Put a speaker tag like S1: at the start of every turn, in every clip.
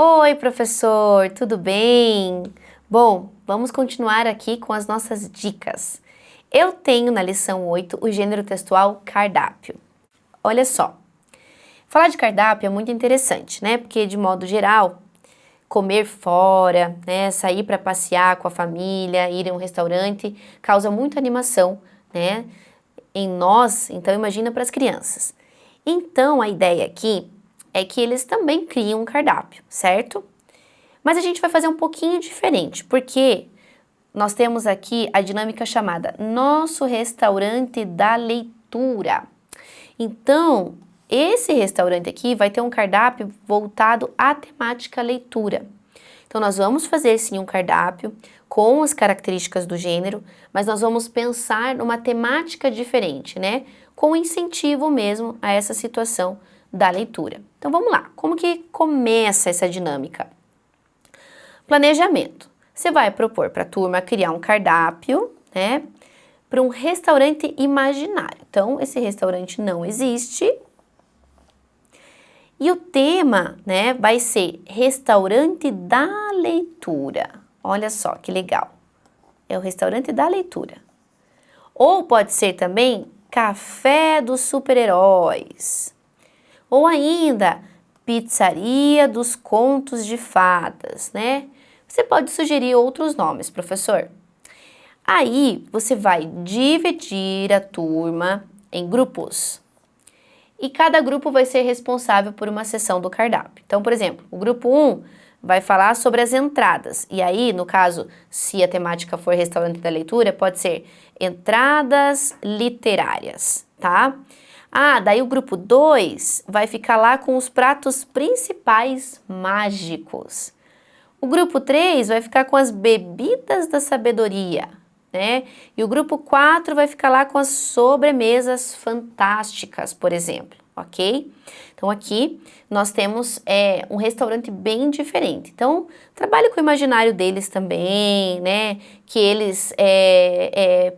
S1: Oi, professor, tudo bem? Bom, vamos continuar aqui com as nossas dicas. Eu tenho na lição 8 o gênero textual cardápio. Olha só, falar de cardápio é muito interessante, né? Porque, de modo geral, comer fora, né? Sair para passear com a família, ir a um restaurante, causa muita animação, né? Em nós, então imagina para as crianças. Então, a ideia aqui é que eles também criam um cardápio, certo? Mas a gente vai fazer um pouquinho diferente, porque nós temos aqui a dinâmica chamada Nosso Restaurante da Leitura. Então, esse restaurante aqui vai ter um cardápio voltado à temática leitura. Então, nós vamos fazer sim um cardápio com as características do gênero, mas nós vamos pensar numa temática diferente, né? Com incentivo mesmo a essa situação da leitura. Então, vamos lá. Como que começa essa dinâmica? Planejamento. Você vai propor para a turma criar um cardápio, né? Para um restaurante imaginário. Então, esse restaurante não existe. E o tema, né, vai ser Restaurante da Leitura. Olha só que legal. É o Restaurante da Leitura. Ou pode ser também Café dos Super-Heróis. Ou ainda Pizzaria dos Contos de Fadas, né? Você pode sugerir outros nomes, professor. Aí você vai dividir a turma em grupos. E cada grupo vai ser responsável por uma seção do cardápio. Então, por exemplo, o grupo 1 vai falar sobre as entradas. E aí, no caso, se a temática for restaurante da leitura, pode ser entradas literárias, tá? Daí o grupo 2 vai ficar lá com os pratos principais mágicos. O grupo 3 vai ficar com as bebidas da sabedoria, né? E o grupo 4 vai ficar lá com as sobremesas fantásticas, por exemplo, ok? Então aqui nós temos um restaurante bem diferente. Então trabalhe com o imaginário deles também, né? Que eles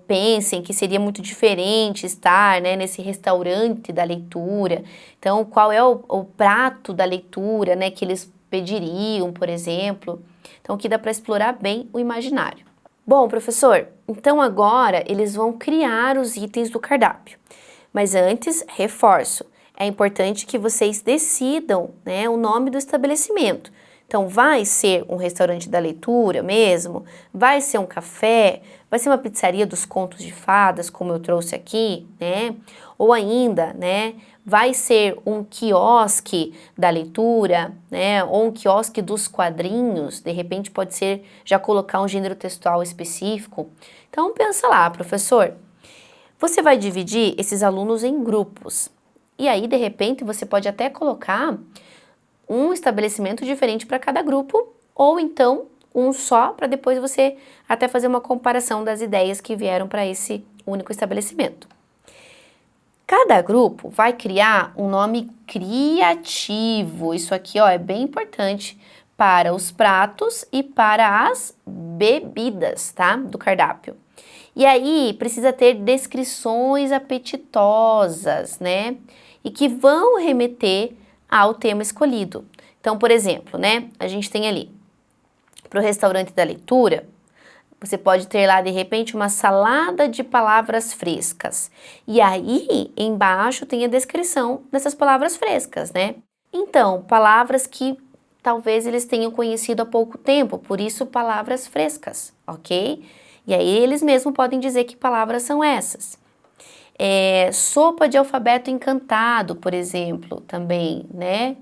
S1: pensem que seria muito diferente estar, né, nesse restaurante da leitura. Então qual é o prato da leitura, né, que eles pediriam, por exemplo. Então aqui dá para explorar bem o imaginário. Bom, professor, então agora eles vão criar os itens do cardápio. Mas antes, reforço, é importante que vocês decidam, né, o nome do estabelecimento. Então, vai ser um restaurante da leitura mesmo? Vai ser um café? Vai ser uma pizzaria dos contos de fadas, como eu trouxe aqui, né? Ou ainda, né, vai ser um quiosque da leitura, né? Ou um quiosque dos quadrinhos, de repente pode ser já colocar um gênero textual específico. Então, pensa lá, professor. Você vai dividir esses alunos em grupos. E aí, de repente, você pode até colocar um estabelecimento diferente para cada grupo, ou então um só, para depois você até fazer uma comparação das ideias que vieram para esse único estabelecimento. Cada grupo vai criar um nome criativo. Isso aqui, ó, é bem importante para os pratos e para as bebidas, tá? Do cardápio. E aí precisa ter descrições apetitosas, né? E que vão remeter ao tema escolhido. Então, por exemplo, né? A gente tem ali, para o restaurante da leitura, você pode ter lá, de repente, uma salada de palavras frescas. E aí, embaixo, tem a descrição dessas palavras frescas, né? Então, palavras que talvez eles tenham conhecido há pouco tempo, por isso palavras frescas, ok? E aí, eles mesmos podem dizer que palavras são essas. Sopa de alfabeto encantado, por exemplo, também, né?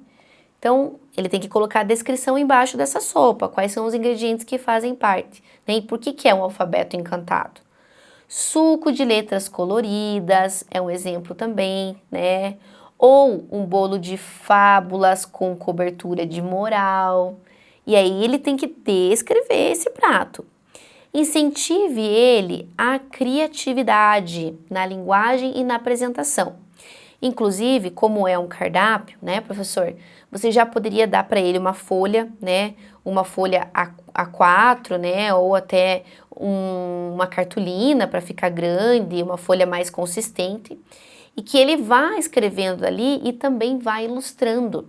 S1: Então, ele tem que colocar a descrição embaixo dessa sopa, quais são os ingredientes que fazem parte, né? E por que é um alfabeto encantado? Suco de letras coloridas é um exemplo também, né? Ou um bolo de fábulas com cobertura de moral. E aí ele tem que descrever esse prato. Incentive ele à criatividade na linguagem e na apresentação. Inclusive, como é um cardápio, né, professor, você já poderia dar para ele uma folha, né, uma folha A4, né, ou até uma cartolina para ficar grande, uma folha mais consistente, e que ele vá escrevendo ali e também vá ilustrando.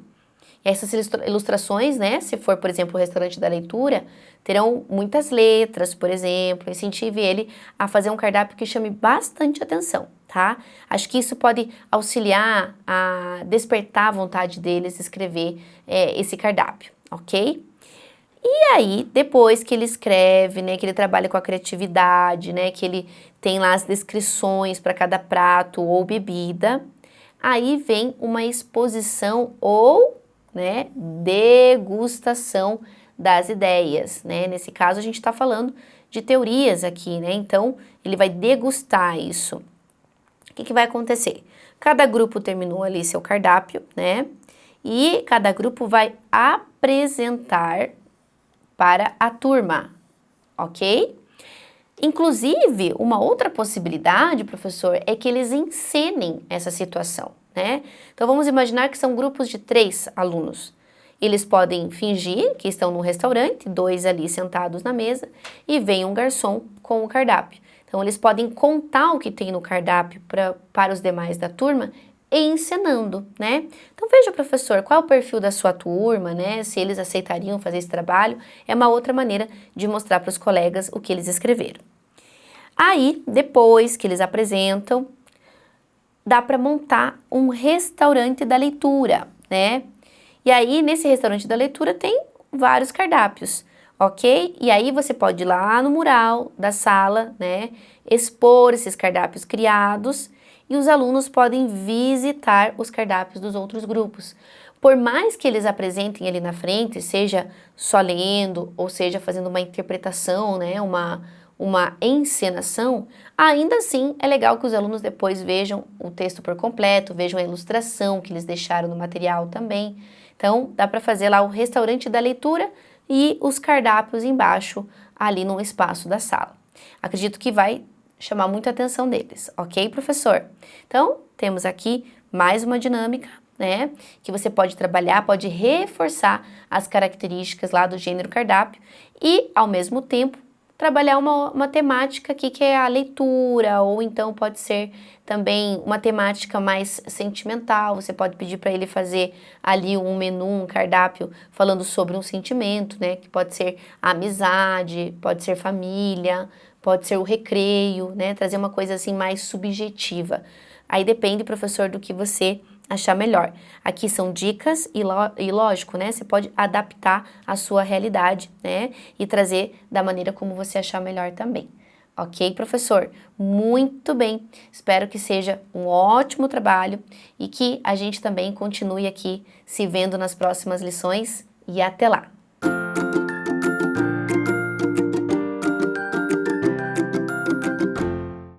S1: Essas ilustrações, né, se for, por exemplo, o restaurante da leitura, terão muitas letras, por exemplo. Incentive ele a fazer um cardápio que chame bastante atenção, tá? Acho que isso pode auxiliar a despertar a vontade deles escrever esse cardápio, ok? E aí, depois que ele escreve, né, que ele trabalha com a criatividade, né, que ele tem lá as descrições para cada prato ou bebida, aí vem uma exposição ou, né, degustação das ideias, né? Nesse caso, a gente está falando de teorias aqui, né? Então, ele vai degustar isso. O que vai acontecer? Cada grupo terminou ali seu cardápio, né? E cada grupo vai apresentar para a turma, ok? Inclusive, uma outra possibilidade, professor, é que eles encenem essa situação, né? Então, vamos imaginar que são grupos de 3 alunos. Eles podem fingir que estão num restaurante, 2 ali sentados na mesa, e vem um garçom com o cardápio. Então, eles podem contar o que tem no cardápio para os demais da turma e encenando, né? Então, veja, professor, qual é o perfil da sua turma, né? Se eles aceitariam fazer esse trabalho, é uma outra maneira de mostrar para os colegas o que eles escreveram. Aí, depois que eles apresentam, dá para montar um restaurante da leitura, né? E aí, nesse restaurante da leitura tem vários cardápios, ok? E aí você pode ir lá no mural da sala, né? Expor esses cardápios criados e os alunos podem visitar os cardápios dos outros grupos. Por mais que eles apresentem ali na frente, seja só lendo ou seja fazendo uma interpretação, né? Uma encenação, ainda assim é legal que os alunos depois vejam o texto por completo, vejam a ilustração que eles deixaram no material também. Então, dá para fazer lá o restaurante da leitura e os cardápios embaixo, ali no espaço da sala. Acredito que vai chamar muita atenção deles, ok, professor? Então, temos aqui mais uma dinâmica, né, que você pode trabalhar, pode reforçar as características lá do gênero cardápio e, ao mesmo tempo, trabalhar uma temática aqui que é a leitura, ou então pode ser também uma temática mais sentimental. Você pode pedir para ele fazer ali um menu, um cardápio falando sobre um sentimento, né? Que pode ser a amizade, pode ser família, pode ser o recreio, né? Trazer uma coisa assim mais subjetiva. Aí depende, professor, do que você achar melhor. Aqui são dicas e lógico, né? Você pode adaptar a sua realidade, né? E trazer da maneira como você achar melhor também. Ok, professor? Muito bem. Espero que seja um ótimo trabalho e que a gente também continue aqui se vendo nas próximas lições e até lá!